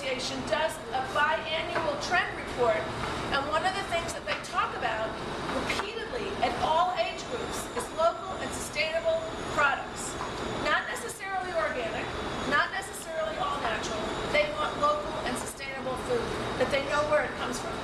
Association does a biannual trend report, and one of the things that they talk about repeatedly at all age groups is local and sustainable products. Not necessarily organic, not necessarily all natural. They want local and sustainable food, that they know where it comes from.